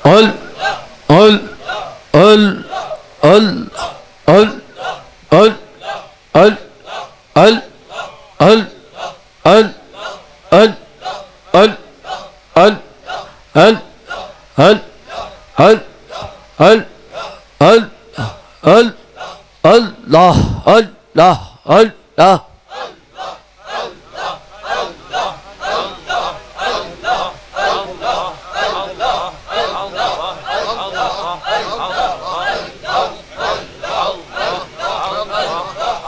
ال ال ال ال ال ال ال ال ال ال ال ال ال ال ال ال ال ال ال اللہ اللہ اللہ.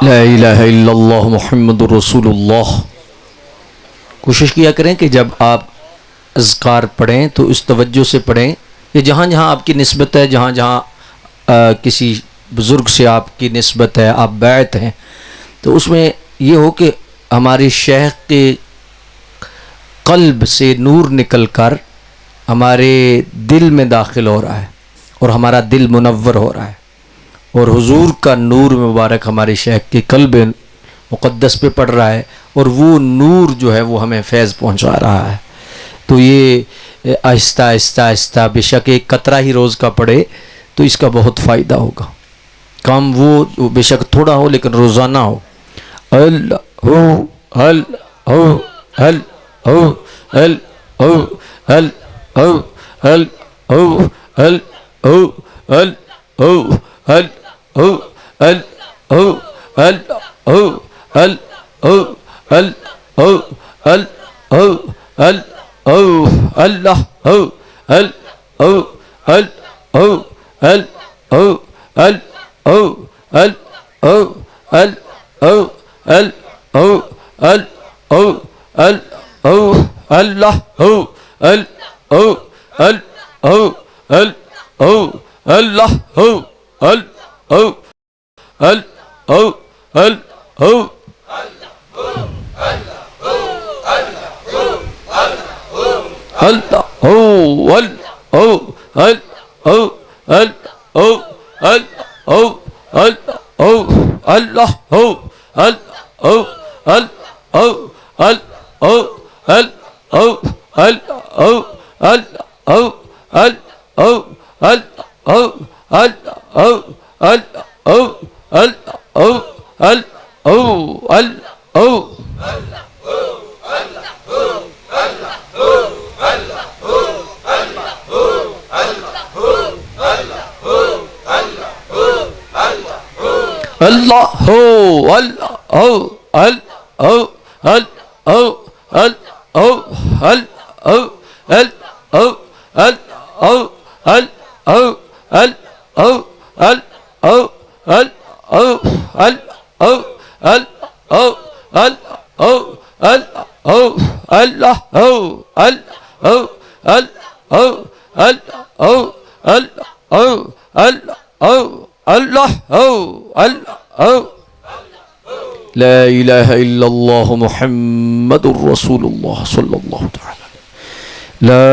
لا الہ الا اللہ محمد رسول اللہ. کوشش کیا کریں کہ جب آپ اذکار پڑھیں تو اس توجہ سے پڑھیں کہ جہاں جہاں آپ کی نسبت ہے، جہاں جہاں کسی بزرگ سے آپ کی نسبت ہے، آپ بیعت ہیں، تو اس میں یہ ہو کہ ہماری شیخ کے قلب سے نور نکل کر ہمارے دل میں داخل ہو رہا ہے اور ہمارا دل منور ہو رہا ہے، اور حضور کا نور مبارک ہمارے شیخ کے قلب مقدس پہ پڑ رہا ہے، اور وہ نور جو ہے وہ ہمیں فیض پہنچا رہا ہے. تو یہ آہستہ آہستہ آہستہ بے شک ایک قطرہ ہی روز کا پڑے تو اس کا بہت فائدہ ہوگا. کام وہ بے شک تھوڑا ہو لیکن روزانہ ہو. ال ہو ال ہو ال ہو ال ہو ال ہو ال ہو ال ہو ال ہو ال ہو ال ہو ال ہو ال ہو ال ہو ال ہو ال ہو اللہ ہو ال ہو ال ہو ال ہو ال ہو ال ہو ال ہو ال ہو ال ہو ال ہو اللہ ہو ال ہو ال ہو ال ہو اللہ ہو ال ہو ال ہو ال ہو اللہ ہو ال ہو ال ہو ال ہو ال ہو ال ہو اللہ ہو ال ہو ال ہو ال ہو ال ہو ال ہو ال ہو ال ہو ال ہو ال ہو ال ہو ال ہو ال ہو ال ہو اللہ ہو اللہ ہو ال ہو ال ہو ال ہو ال ہو ال ہو ال ہو ال ہو ال ہو ال ہو ال ہو ال ہو ال ہو ال ہو ال ہو اللہ ہو ال ہو ال ہو ال ہو ال ہو ال ہو اللہ ہو ال ہو. لا الہ الا اللہ محمد رسول اللہ صلی اللہ تعالی. لا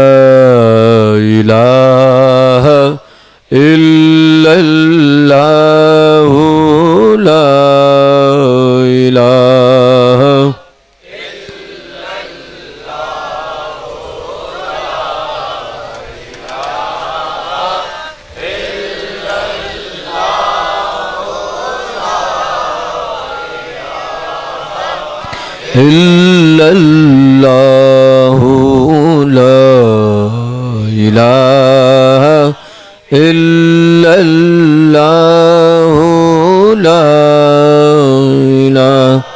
الہ الا اللہ لا الہ الا اللہ لا الہ الا اللہ لا الہ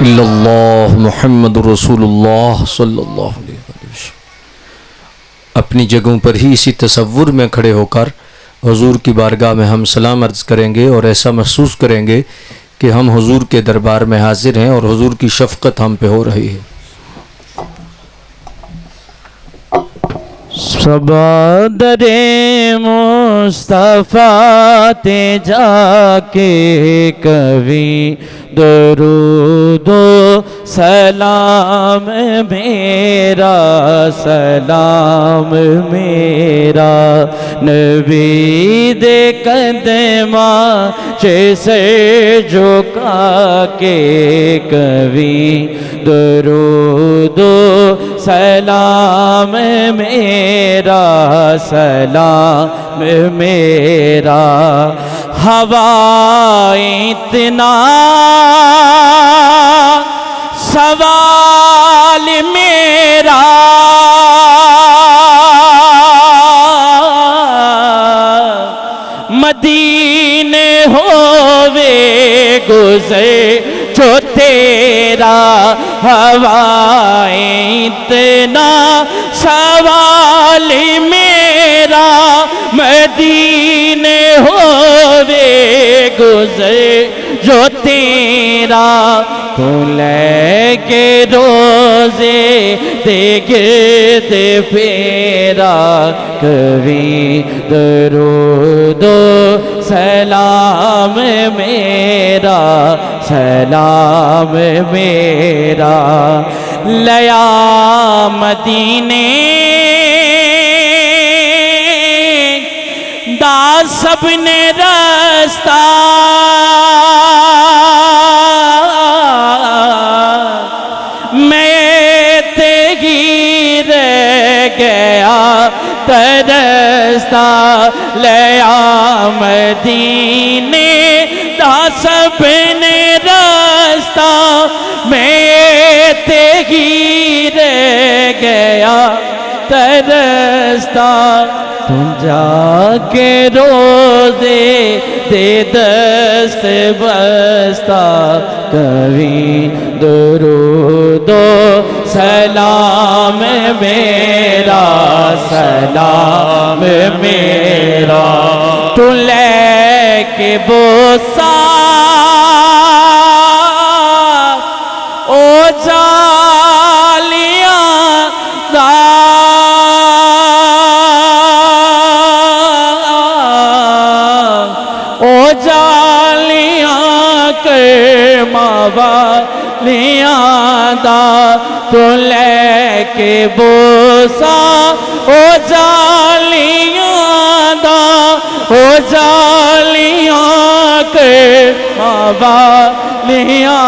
الا اللہ محمد رسول اللہ صلی اللہ علیہ وسلم. اپنی جگہوں پر ہی اسی تصور میں کھڑے ہو کر حضور کی بارگاہ میں ہم سلام عرض کریں گے اور ایسا محسوس کریں گے کہ ہم حضور کے دربار میں حاضر ہیں اور حضور کی شفقت ہم پہ ہو رہی ہے. صبا در مصطفیٰ تے جا کے کبھی درود و سلام میرا، سلام میرا نبی دے قدماں سے جھکا کے کبھی درود و سلام میرا، سلام میرا ہوا اتنا سوال میرا مدینے ہووے گزر جو تیرا، ہوا اتنا سوال میرا مدینے ہووے گزر جو تیرا، تو لے کے روزے دے گرد پھیرا کبھی درود و سلام میرا، سلام میرا لیا مدینے دا سب نے رستہ میں تیگی رہ گیا ترستا، لیا مدینے دا سب نے رستہ میں تیگی رہ گیا ترستا، تم جا کے روزے دے دست بستا کبھی درود و سلام میرا، سلام میرا تو لے کے بوسا او جالیاں جالیاں کے موالیاں دا تو لے کے بوسا او جالیاں دا، او جالیاں کے موالیاں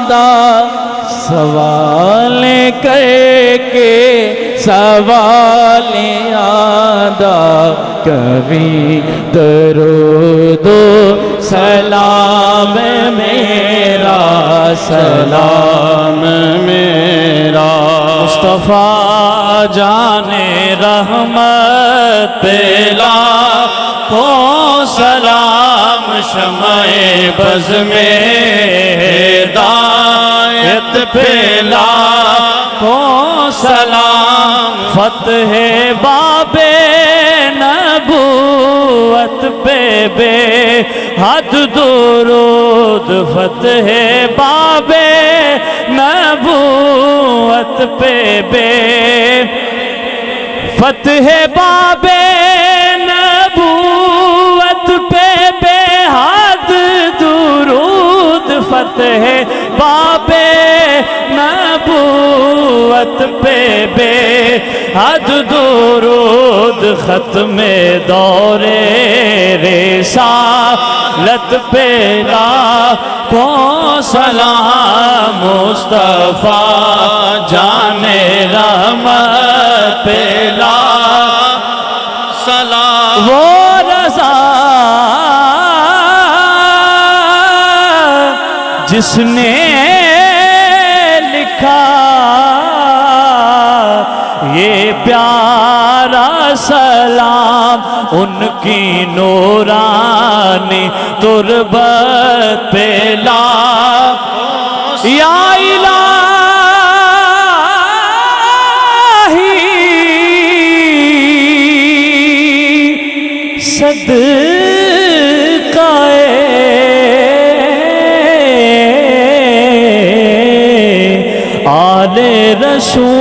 دا، سوال کر کے سوالیاں دا کبھی درود و سلام میرا، سلام میرا مصطفیٰ جان رحمت پلا کو سلام، شمع بز میں ہدایت پلا کو سلام، فتح باب نبوت پہ بے حد درود، فتح باب نبوت پہ بے، فتح باب نبوت پہ بے حد درود، فتح باب نبوت پہ بے حد درود، ختم دور رسالت پہ لاکھوں سلام، مصطفیٰ جان رحمت پہ لاکھوں سلام، وہ رضا جس نے لکھا یہ پیارا سلام، ان کی نورانی تربت پہ لاکھوں یا الہی صدقہ آل رسول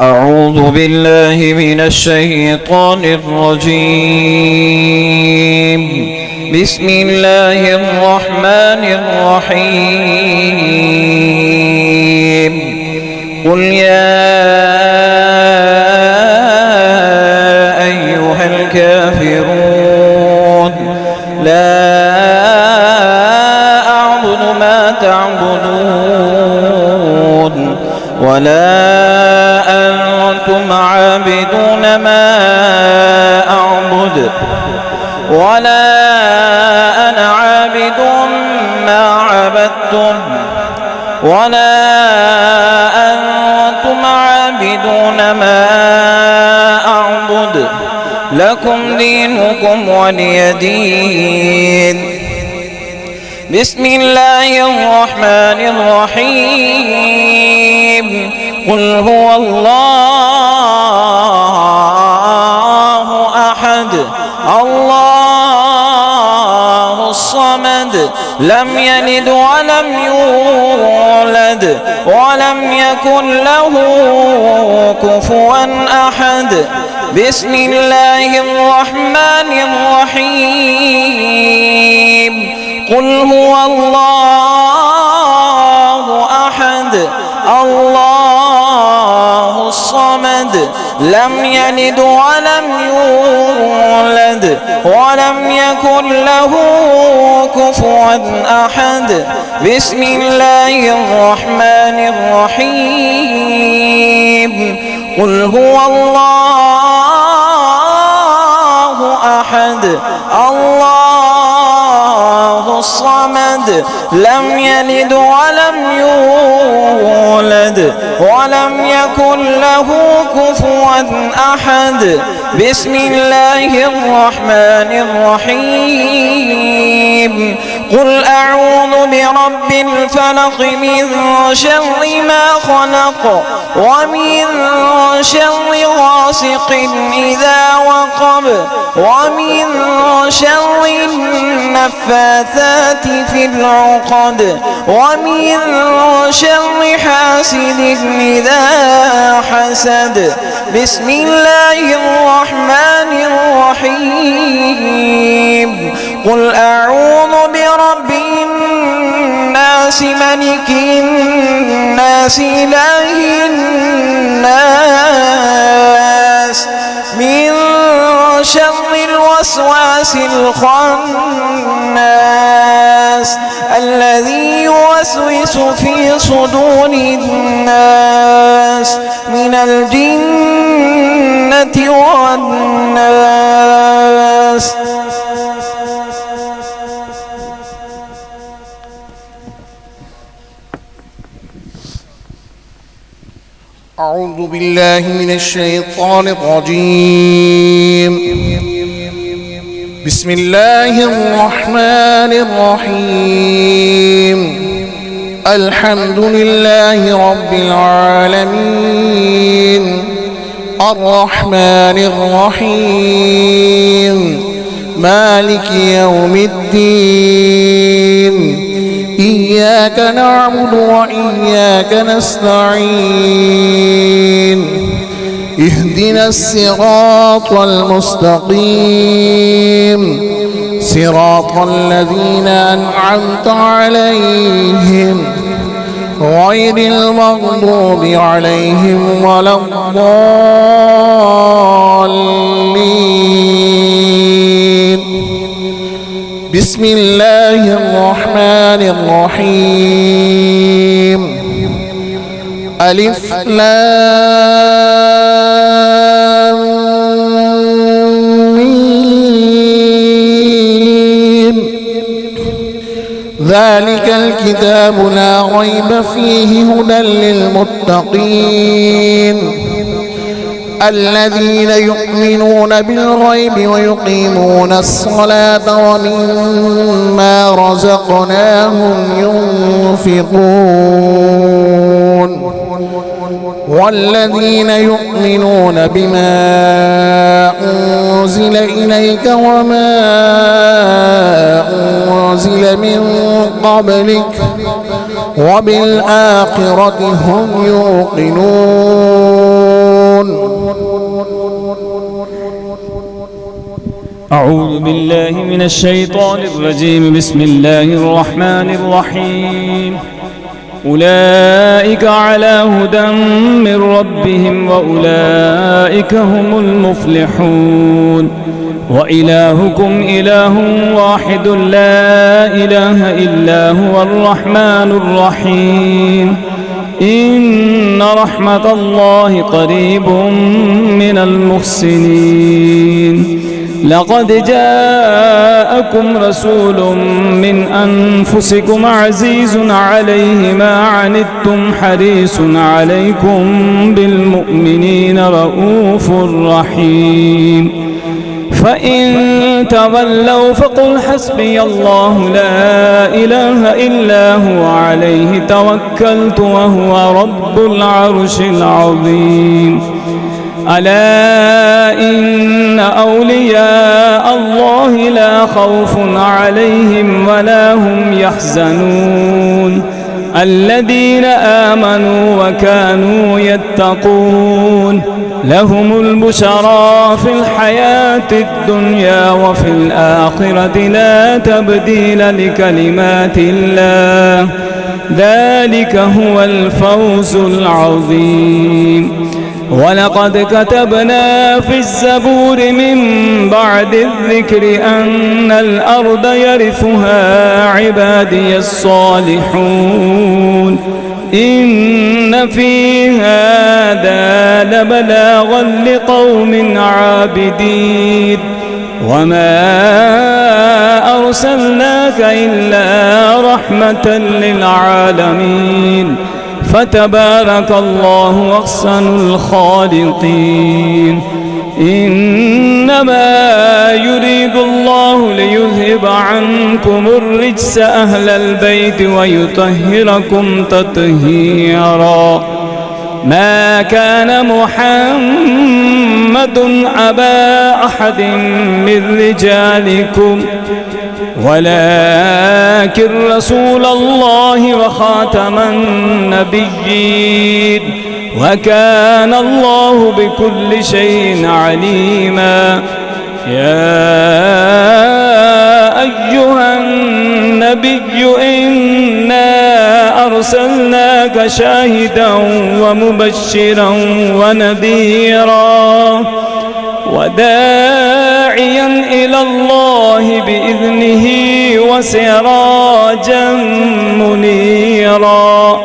أعوذ بالله من الشيطان الرجيم. بسم الله الرحمن الرحيم. قل يا أيها الكافرون لا أعبد ما تعبدون ولا أنتم عابدون ما أعبد ولا أنا عابد ما عبدتم ولا أنتم عابدون ما أعبد لكم دينكم ولي دين. بسم الله الرحمن الرحيم. قل هو الله أحد الله الصمد لم يلد ولم يولد ولم يكن له كفوا أحد. بسم الله الرحمن الرحيم. قل هو الله أحد الله الصمد لم يلد ولم يولد ولم يكن له كفوا أحد. بسم الله الرحمن الرحيم. قل هو الله أحد الله الصمد لم يلد ولم يولد ولم يكن له كفوا أحد. بسم الله الرحمن الرحيم. قل أعوذ برب الفلق من شر ما خلق ومن شر غاسق إذا وقب ومن شر النفاثات في العقد ومن شر حاسد إذا حسد. بسم الله الرحمن الرحيم. قل أعوذ برب الناس ملك الناس إله الناس من شر الوسواس الخناس الذي يوسوس في صدور الناس من الجنة والناس. أعوذ بالله من الشيطان الرجيم. بسم الله الرحمن الرحيم. الحمد لله رب العالمين الرحمن الرحيم مالك يوم الدين. إياك نعبد وإياك نستعين. اهدنا الصراط المستقيم صراط الذين أنعمت عليهم غير المغضوب عليهم ولا الضالين. بسم الله الرحمن الرحيم. ألف لام ميم. ذلك الكتاب لا ريب فيه هدى للمتقين الذين يؤمنون بالغيب ويقيمون الصلاة ومما رزقناهم ينفقون والذين يؤمنون بما أنزل إليك وما أنزل من قبلك وبالآخرة هم يوقنون. أعوذ بالله من الشيطان الرجيم. بسم الله الرحمن الرحيم. أولئك على هدى من ربهم وأولئك هم المفلحون. وإلهكم إله واحد لا إله إلا هو الرحمن الرحيم. إن رحمة الله قريب من المحسنين. لقد جاءكم رسول من أنفسكم عزيز عليه ما عنتم حريص عليكم بالمؤمنين رؤوف رحيم. فإن تولوا فقل حسبي الله لا إله إلا هو عليه توكلت وهو رب العرش العظيم. ألا إن أولياء الله لا خوف عليهم ولا هم يحزنون الذين آمنوا وكانوا يتقون لهم البشرى في الحياة الدنيا وفي الآخرة لا تبديل لكلمات الله ذلك هو الفوز العظيم. ولقد كتبنا في الزبور من بعد الذكر أن الأرض يرثها عبادي الصالحون. إن في هذا لبلاغا لقوم عابدين. وما أرسلناك إلا رحمة للعالمين. فتبارك الله أحسن الخالقين. إنما يريد الله ليذهب عنكم الرجس أهل البيت ويطهركم تطهيرا. ما كان محمد أبا أحد من رجالكم ولكن رسول الله وخاتم النبيين وكان الله بكل شيء عليما. يا أيها النبي إنا أرسلناك شاهدا ومبشرا ونذيرا وداعيا إلى الله بإذنه وسراجا منيرا.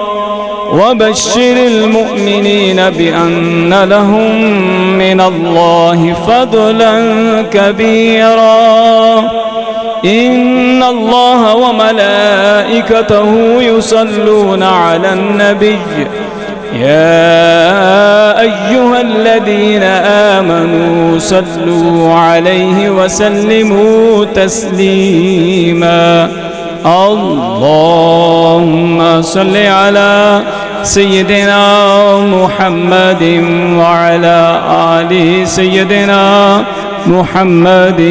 وبشر المؤمنين بأن لهم من الله فضلا كبيرا. إن الله وملائكته يصلون على النبي يا أيها الذين آمنوا صلوا عليه وسلموا تسليما. اللهم صل على سيدنا محمد وعلى آل سيدنا محمد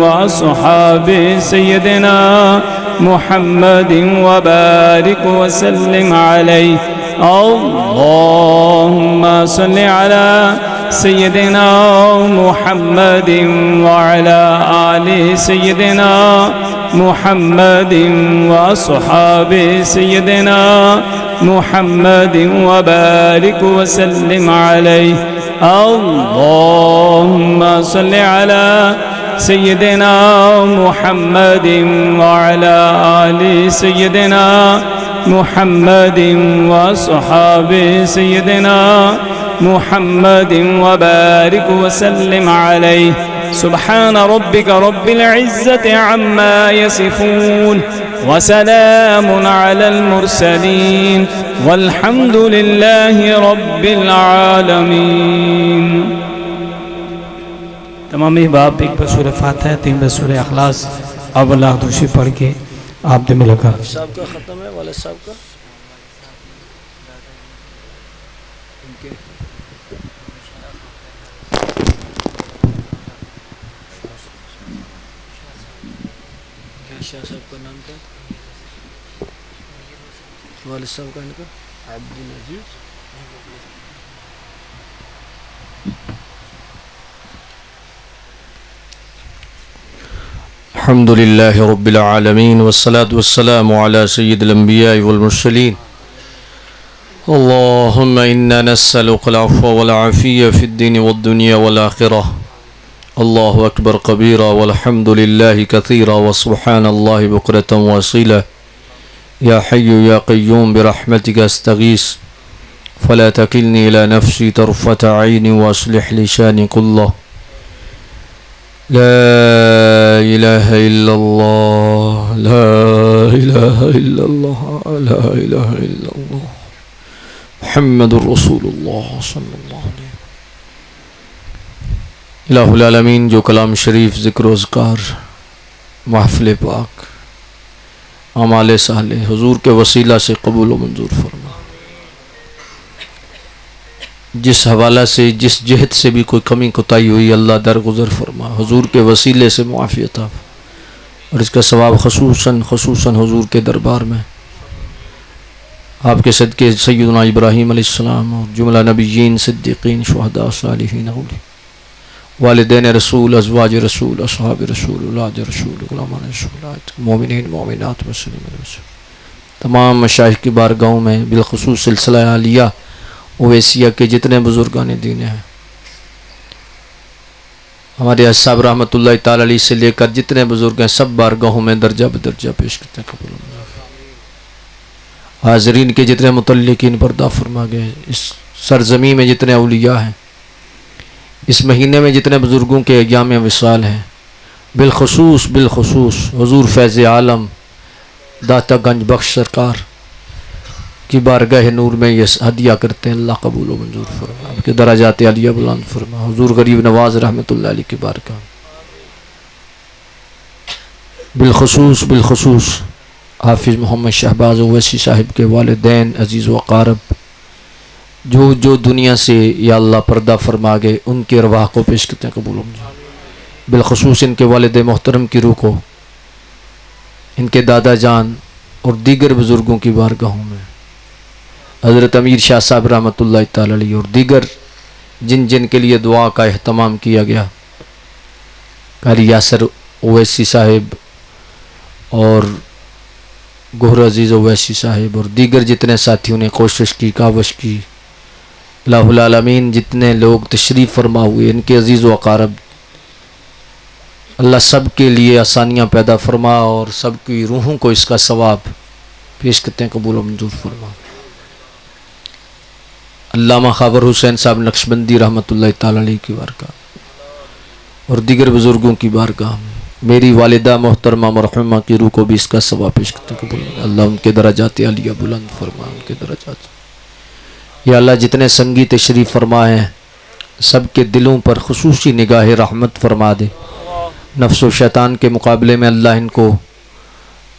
وأصحاب سيدنا محمد وبارك وسلم عليه. اللهم صل على سيدنا محمد وعلى آل سيدنا محمد وأصحاب سيدنا محمد وبارك وسلم عليه. اللهم صل على سيدنا محمد وعلى آل سيدنا محمد وأصحاب سيدنا محمد وبارك وسلم عليه. سبحان ربك رب العزة عما يصفون وسلام على المرسلين والحمد لله رب العالمين. تمام احباب ایک بار سورہ فاتحہ 3 بار سورہ اخلاص اب اللہ دوشی پڑھ کے آپ نے ملا کر صاحب کا ختم ہے والد صاحب کا شاہ صاحب کا نام کیا والد صاحب کا ان کا عبدالعزیز الحمد لله رب العالمين والصلاة والسلام على سيد الأنبياء والمرسلين اللهم إنا نسألك العفو والعافية في الدين والدنيا والآخرة الله أكبر كبيرا والحمد لله كثيرا وسبحان الله بكرة وأصيلا يا حي يا قيوم برحمتك أستغيث فلا تكلني إلى نفسي طرفة عين وأصلح لي شاني كله لا إله إلا الله لا إله إلا الله لا إله إلا الله محمد رسول الله صلی اللہ علیہ الہ العالمین جو کلام شریف ذکر و اذکار محفل پاک اعمال صالح حضور کے وسیلہ سے قبول و منظور فرما جس حوالہ سے جس جہت سے بھی کوئی کمی کوتاہی ہوئی اللہ درگزر فرما حضور کے وسیلے سے معافی عطا اور اس کا ثواب خصوصاً حضور کے دربار میں آپ کے صدقے سیدنا ابراہیم علیہ السلام اور جملہ نبیین صدیقین شہداء صالحین اولیاء والدین رسول ازواج رسول اصحاب رسول اولاد رسول غلامان رسول مومنین مومنات مسلمین تمام مشائخ کی بارگاہوں میں بالخصوص سلسلہ عالیہ اویسیہ کے جتنے بزرگان دین ہیں ہمارے اصحاب رحمۃ اللہ تعالی علیہ سے لے کر جتنے بزرگ ہیں سب بارگاہوں میں درجہ بدرجہ پیش کرتے ہیں قبول حاضرین کے جتنے متعلقین پردہ فرما گئے اس سرزمین میں جتنے اولیاء ہیں اس مہینے میں جتنے بزرگوں کے ایام وصال ہیں بالخصوص حضور فیض عالم داتا گنج بخش سرکار کی بارگاہ نور میں یہ ہدیہ کرتے ہیں اللہ قبول و منظور فرما آپ کے درجات عالیہ بلند فرما حضور غریب نواز رحمۃ اللہ علیہ کی بارگاہ بالخصوص حافظ محمد شہباز اویسی صاحب کے والدین عزیز و اقارب جو دنیا سے یا اللہ پردہ فرما گئے ان کے ارواح کو پیش کرتے ہیں قبول و منظور بالخصوص ان کے والد محترم کی روح کو ان کے دادا جان اور دیگر بزرگوں کی بارگاہوں میں حضرت امیر شاہ صاحب رحمۃ اللہ تعالی علیہ اور دیگر جن کے لیے دعا کا اہتمام کیا گیا قاری یاسر اویسی صاحب اور گہر عزیز اویسی صاحب اور دیگر جتنے ساتھیوں نے کوشش کی کاوش کی الہ العالمین جتنے لوگ تشریف فرما ہوئے ان کے عزیز و اقارب اللہ سب کے لیے آسانیاں پیدا فرما اور سب کی روحوں کو اس کا ثواب پیش کرتے ہیں قبول و منظور فرما علامہ خاور حسین صاحب نقشبندی رحمۃ اللہ تعالی علیہ کی بارگاہ اور دیگر بزرگوں کی بارگاہ میری والدہ محترمہ مرحومہ کی روح کو بھی اس کا ثواب پیش کرتے ہیں قبول اللہ ان کے درجات عالیہ بلند فرما ان کے درجات یا اللہ جتنے سنگی تشریف فرما ہیں سب کے دلوں پر خصوصی نگاہ رحمت فرما دے نفس و شیطان کے مقابلے میں اللہ ان کو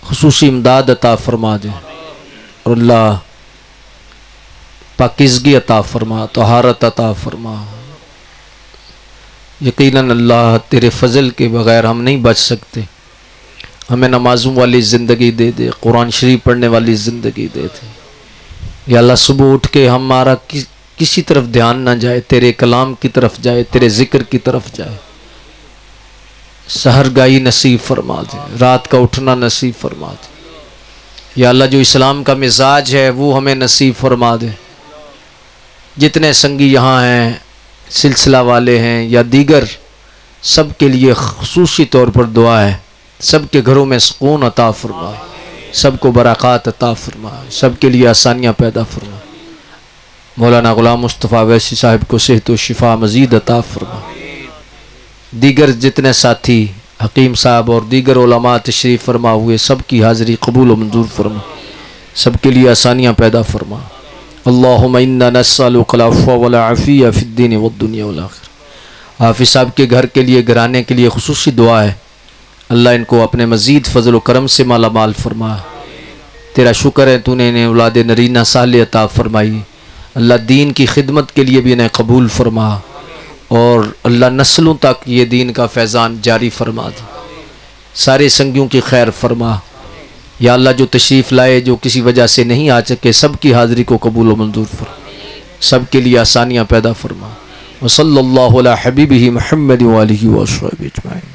خصوصی امداد عطا فرما دے اور اللہ پاکیزگی عطا فرما طہارت عطا فرما یقیناً اللہ تیرے فضل کے بغیر ہم نہیں بچ سکتے ہمیں نمازوں والی زندگی دے دے قرآن شریف پڑھنے والی زندگی دے دے یا اللہ صبح اٹھ کے ہمارا کسی طرف دھیان نہ جائے تیرے کلام کی طرف جائے تیرے ذکر کی طرف جائے سحر گاہی نصیب فرما دے رات کا اٹھنا نصیب فرما دے یا اللہ جو اسلام کا مزاج ہے وہ ہمیں نصیب فرما دے جتنے سنگی یہاں ہیں سلسلہ والے ہیں یا دیگر سب کے لیے خصوصی طور پر دعا ہے سب کے گھروں میں سکون عطا فرما سب کو برکات عطا فرما سب کے لیے آسانیاں پیدا فرما مولانا غلام مصطفیٰ ویسی صاحب کو صحت و شفا مزید عطا فرما دیگر جتنے ساتھی حکیم صاحب اور دیگر علماء تشریف فرما ہوئے سب کی حاضری قبول و منظور فرما سب کے لیے آسانیاں پیدا فرما اللہم انا نسألک العفو والعافیہ فی الدین والدنیا والآخرہ حافظ صاحب کے گھر کے لیے گھرانے کے لیے خصوصی دعا ہے، اللہ ان کو اپنے مزید فضل و کرم سے مالا مال فرما۔ تیرا شکر ہے تو نے انہیں اولاد نرینہ صالح عطا فرمائی، اللہ دین کی خدمت کے لیے بھی انہیں قبول فرما، اور اللہ نسلوں تک یہ دین کا فیضان جاری فرما دے، سارے سنگیوں کی خیر فرما۔ یا اللہ جو تشریف لائے، جو کسی وجہ سے نہیں آ سکے، سب کی حاضری کو قبول و منظور فرما، سب کے لیے آسانیاں پیدا فرما۔ وصلی اللہ علی حبیبہ محمد وآلہ وصحبہ اجمعین۔